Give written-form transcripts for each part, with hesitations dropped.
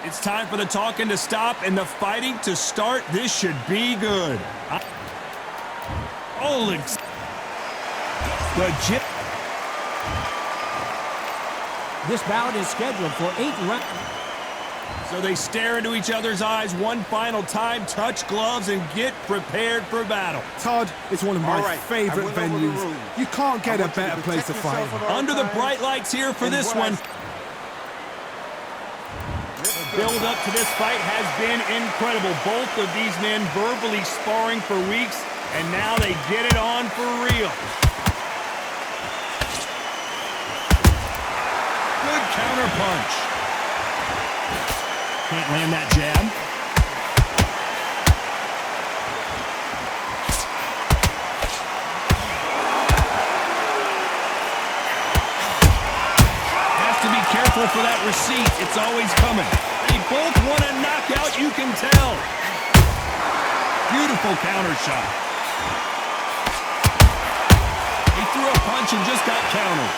It's time for the talking to stop and the fighting to start. This should be good. This bout is scheduled for 8 rounds. So they stare into each other's eyes one final time, touch gloves, and get prepared for battle. Todd, it's one of my favorite venues. You can't get a better place to fight. Under the bright lights here for this one. The build up to this fight has been incredible. Both of these men verbally sparring for weeks, and now they get it on for real. Good counter punch. Can't land that jab. Has to be careful for that receipt. It's always coming. They both want a knockout, you can tell. Beautiful counter shot. He threw a punch and just got countered.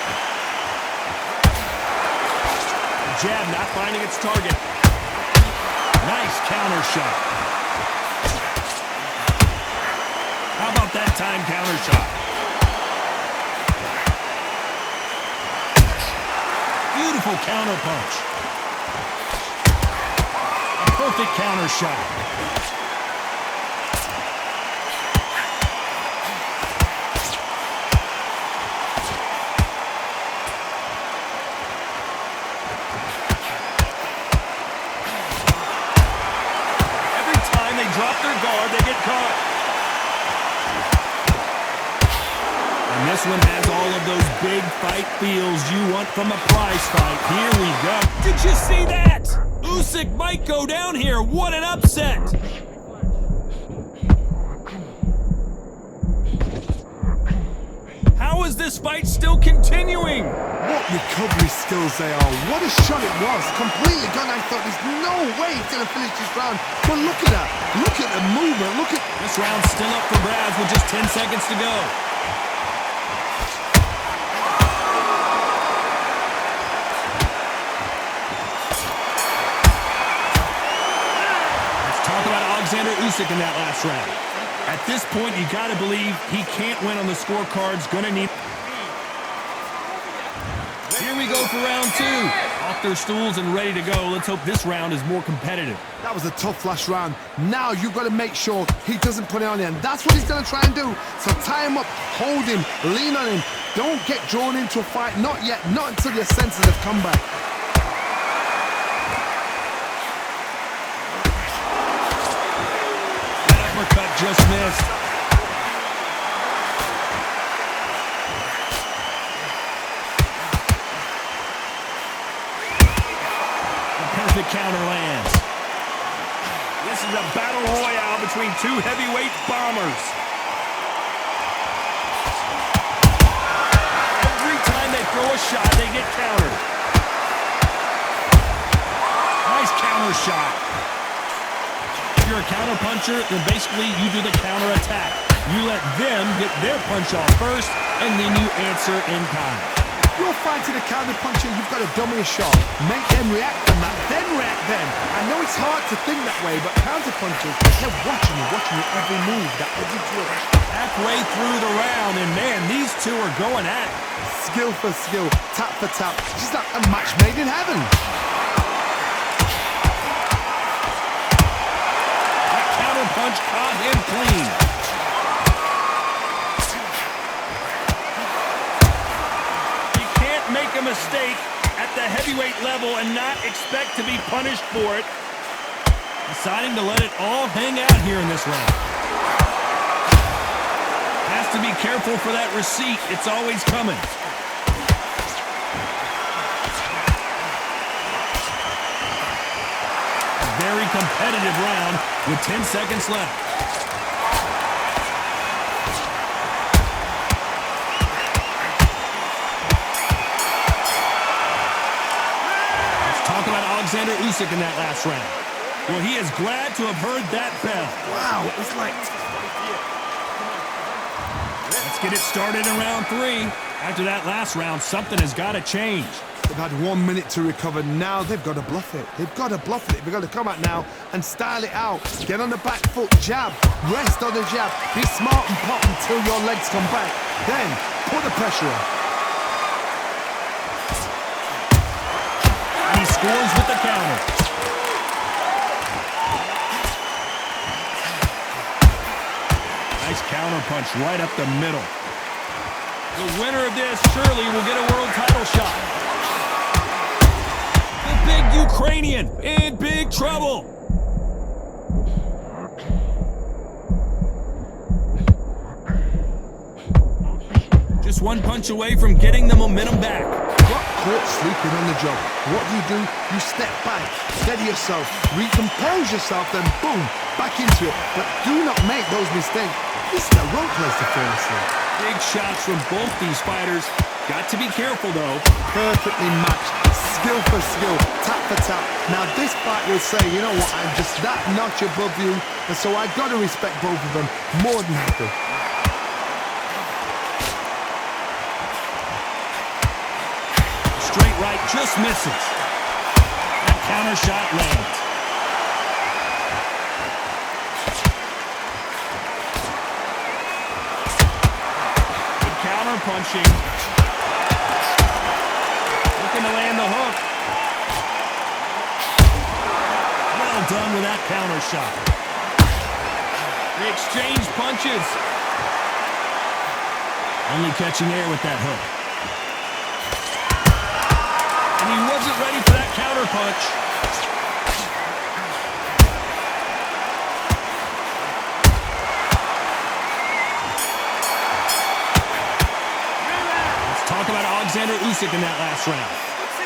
The jab not finding its target. Nice counter shot. How about that time counter shot? Beautiful counter punch. A perfect counter shot. Drop their guard, they get caught. And this one has all of those big fight feels you want from a prize fight. Here we go. Did you see that? Usyk might go down here. What an upset. How is this fight still continuing? What recovery skills they are. What a shot it was. Completely gone. I thought there's no way he's going to finish this round. But look at that. Look at the movement. Look at... This round's still up for grabs with just 10 seconds to go. Let's talk about Alexander Usyk in that last round. At this point, you got to believe he can't win on the scorecards. Gonna need... Here we go for round 2. Off their stools and ready to go. Let's hope this round is more competitive. That was a tough last round. Now you've got to make sure he doesn't put it on you. And that's what he's going to try and do. So tie him up, hold him, lean on him. Don't get drawn into a fight. Not yet. Not until your senses have come back. That uppercut just missed. The counter lands. This is a battle royale between two heavyweight bombers. Every time they throw a shot, they get countered. Nice counter shot. If you're a counter puncher, then basically you do the counter attack. You let them get their punch off first, and then you answer in kind. You're fighting a counter puncher, you've got to dummy a shot. Make them react on that, then react then. I know it's hard to think that way, but counter punchers, they're watching your every move, that every drill. Halfway through the round, and man, these two are going at it. Skill for skill, tap for tap, just like a match made in heaven. That counter punch caught him clean. Make a mistake at the heavyweight level and not expect to be punished for it. Deciding to let it all hang out here in this round. Has to be careful for that receipt. It's always coming. A very competitive round with 10 seconds left. Alexander Usyk in that last round. Well, he is glad to have heard that bell. Wow, it was like... Let's get it started in round 3. After that last round, something has got to change. They've had 1 minute to recover. Now they've got to bluff it. They've got to bluff it. They've got to come out now and style it out. Get on the back foot, jab, rest on the jab. Be smart and pop until your legs come back. Then put the pressure on. And he scores with the counter. Nice counter punch right up the middle. The winner of this surely will get a world title shot. The big Ukrainian in big trouble. Just one punch away from getting the momentum back. Got caught sleeping on the job. What do? You step back, steady yourself, recompose yourself, then boom, back into it. But do not make those mistakes. This is the wrong place to fall asleep. Big shots from both these fighters. Got to be careful, though. Perfectly matched, skill for skill, tap for tap. Now this fight will say, you know what, I'm just that notch above you, and so I got to respect both of them more than happy. Straight right just misses. That counter shot lands. Good counter punching. Looking to land the hook. Well done with that counter shot. They exchange punches. Only catching air with that hook. And he wasn't ready for that counter punch. Let's talk about Alexander Usyk in that last round.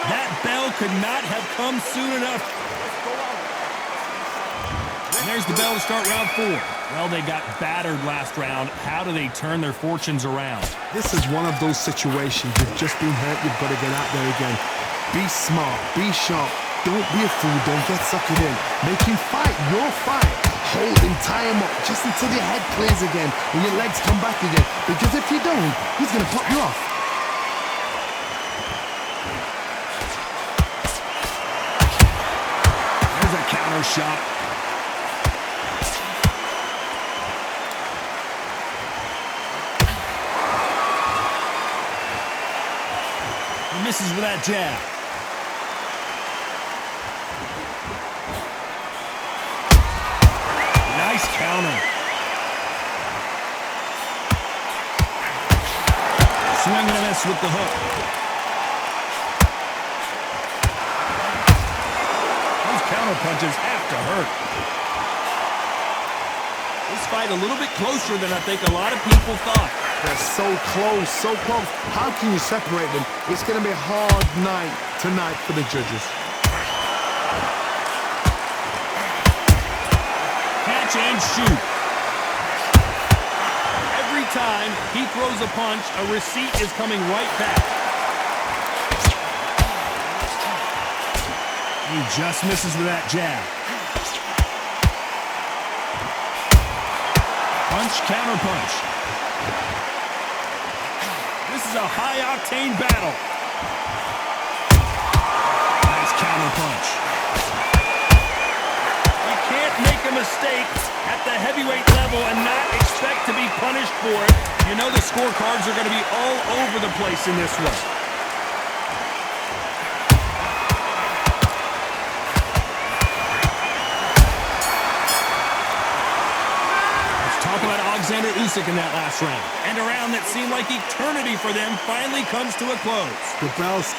That bell could not have come soon enough. And there's the bell to start round 4. Well, they got battered last round. How do they turn their fortunes around? This is one of those situations. You've just been hurt. You've got to get out there again. Be smart, be sharp, don't be a fool, don't get suckered in. Make him fight your fight. Hold him, tie him up, just until your head clears again and your legs come back again. Because if you don't, he's going to pop you off. There's a counter shot. He misses with that jab. Nice counter. Swing and a miss with the hook. Those counter punches have to hurt. This fight a little bit closer than I think a lot of people thought. They're so close, so close. How can you separate them? It's going to be a hard night tonight for the judges. Catch and shoot. Every time he throws a punch, a receipt is coming right back. He just misses with that jab. Punch, counter punch. This is a high-octane battle. Nice counter punch. You can't make a mistake at the heavyweight level and not expect to be punished for it. You know the scorecards are going to be all over the place in this one. Talk about Alexander Usyk in that last round. And a round that seemed like eternity for them finally comes to a close. The bells.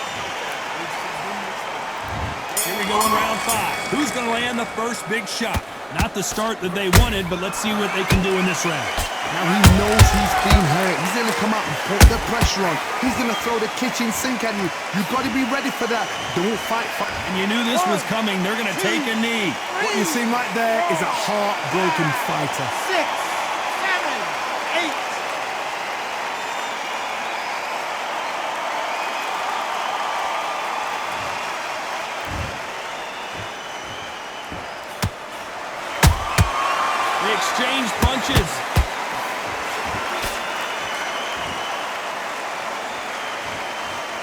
Here we go in round 5. Who's going to land the first big shot? Not the start that they wanted, but let's see what they can do in this round. Now he knows he's been hurt. He's going to come out and put the pressure on. He's going to throw the kitchen sink at you. You've got to be ready for that. Don't fight. And you knew this was coming. They're going to take a knee. What you're seeing right there is a heartbroken fighter. 6, 7, 8. They exchange punches.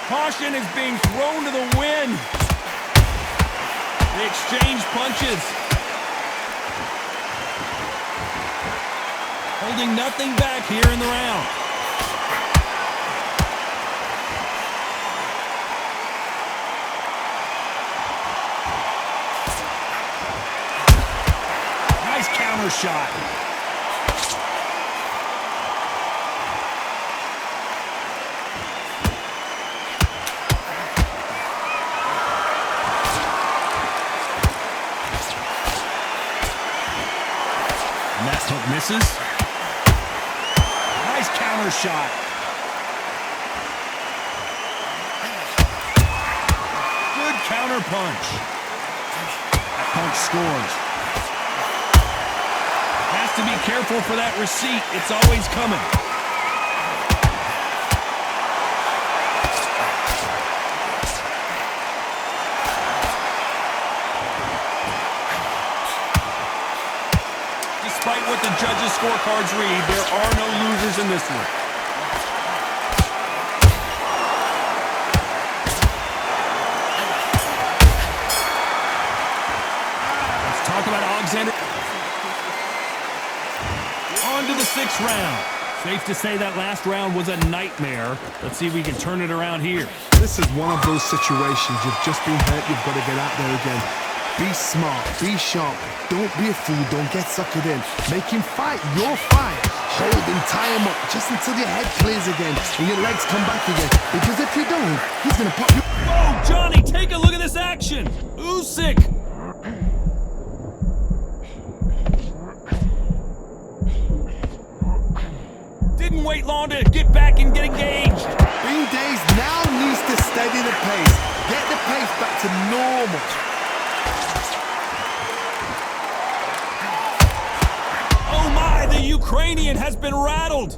Caution is being thrown to the wind. They exchange punches. Holding nothing back here in the round. Nice counter shot. Next hook misses. Nice counter shot. Good counter punch. That punch scores. Has to be careful for that receipt. It's always coming. Despite what the judges' scorecards read, there are no losers in this one. Let's talk about Alexander. On to the sixth round. Safe to say that last round was a nightmare. Let's see if we can turn it around here. This is one of those situations. You've just been hurt. You've got to get out there again. Be smart. Be sharp. Don't be a fool. Don't get suckered in. Make him fight your fight. Hold him, tie him up just until your head clears again and your legs come back again. Because if you don't, he's going to pop you. Whoa, Johnny, take a look at this action. Usyk. Didn't wait long to get back and get engaged. Green Days now needs to steady the pace. Get the pace back to normal. Oh my, the Ukrainian has been rattled.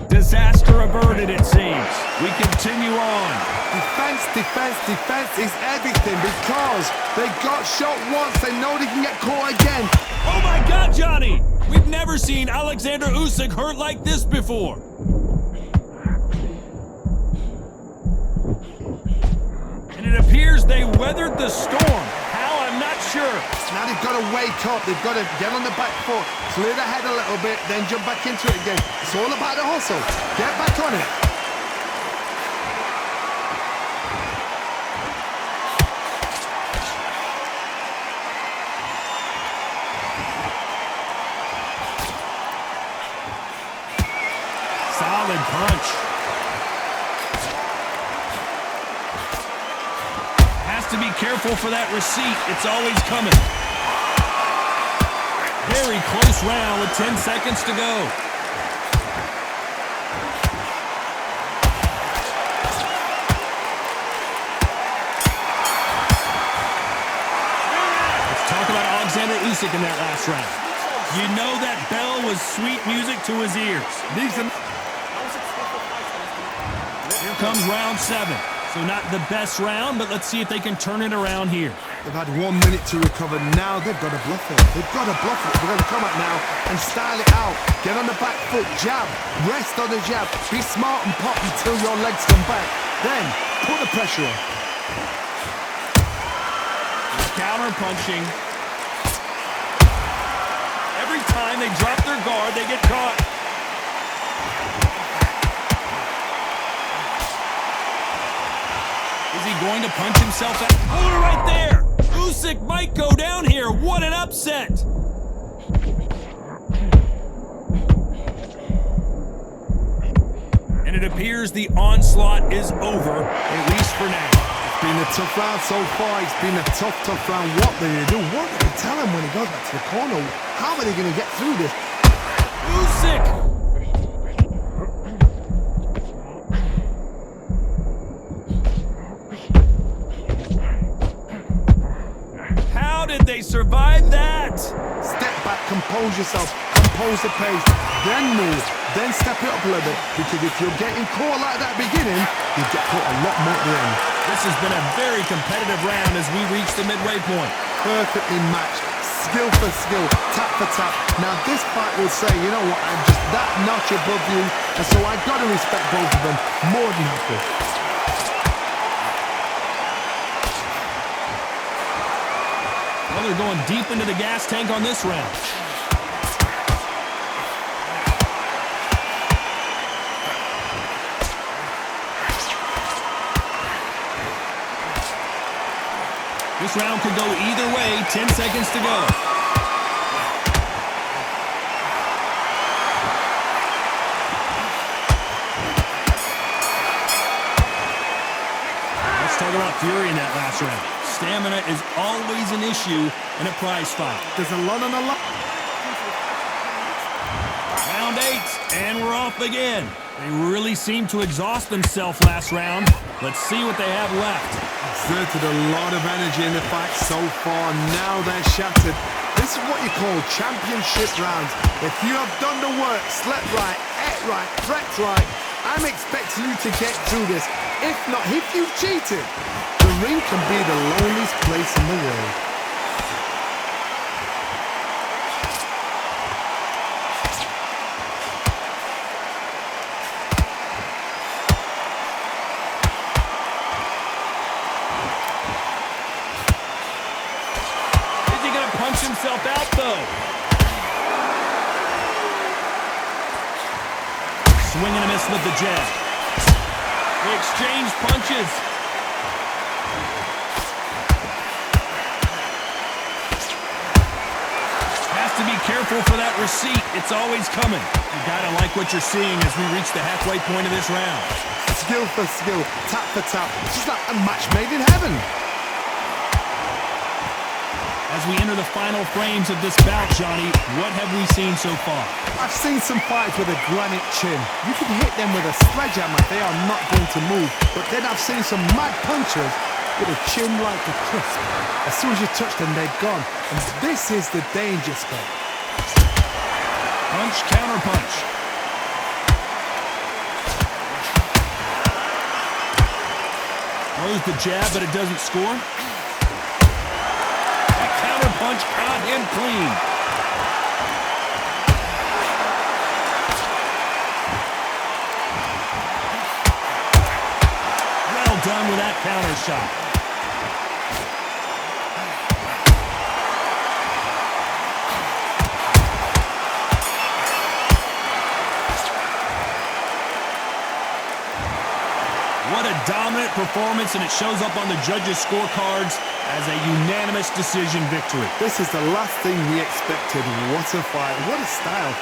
Disaster averted, it seems. We continue on. Defense, defense, defense is everything because they got shot once. They know they can get caught again. Oh my God, Johnny! We've never seen Alexander Usyk hurt like this before. And it appears they weathered the storm. How, I'm not sure. Now they've got to wake up. They've got to get on the back foot, clear the head a little bit, then jump back into it again. It's all about the hustle. Get back on it. Solid punch. Has to be careful for that receipt. It's always coming. Very close round with 10 seconds to go. Let's talk about Alexander Usyk in that last round. You know that bell was sweet music to his ears. Here comes round 7. So not the best round, but let's see if they can turn it around here. They've had 1 minute to recover. Now they've got to bluff it. They've got to bluff it. They're going to come up now and style it out. Get on the back foot, jab. Rest on the jab. Be smart and pop until your legs come back. Then put the pressure on. Counter punching. Every time they drop their guard, they get caught. Is he going to punch himself out? Oh, right there! Usyk might go down here. What an upset! And it appears the onslaught is over, at least for now. It's been a tough round so far. It's been a tough round. What are they going to do? What are they tell him when he goes back to the corner? How are they going to get through this? Usyk! How did they survive that? Step back, compose yourself, compose the pace, then move, then step it up a little bit. Because if you're getting caught like that beginning, you get caught a lot more at the end. This has been a very competitive round as we reach the midway point. Perfectly matched, skill for skill, tap for tap. Now this fight will say, you know what, I'm just that notch above you, and so I got to respect both of them more than happy. Well, they're going deep into the gas tank on this round. This round could go either way. 10 seconds to go. Let's talk about Fury in that last round. Stamina is always an issue in a prize fight. There's a lot on the line. Round 8, and we're off again. They really seemed to exhaust themselves last round. Let's see what they have left. Exerted a lot of energy in the fight so far. Now they're shattered. This is what you call championship rounds. If you have done the work, slept right, ate right, prepped right, I'm expecting you to get through this. If not, if you've cheated, the ring can be the loneliest place in the world. Himself out though. Swing and a miss with the jab. They exchange punches. Has to be careful for that receipt. It's always coming. You gotta like what you're seeing as we reach the halfway point of this round. Skill for skill, tap for tap. It's just like a match made in heaven. As we enter the final frames of this bout, Johnny, what have we seen so far? I've seen some fights with a granite chin. You can hit them with a sledgehammer, they are not going to move. But then I've seen some mad punchers with a chin like a crisp. As soon as you touch them, they're gone. And this is the danger spot. Punch, counter punch. Throws the jab, but it doesn't score. Punch caught him clean. Well done with that counter shot. What a dominant performance, and it shows up on the judges' scorecards as a unanimous decision victory. This is the last thing we expected. What a fight. What a style.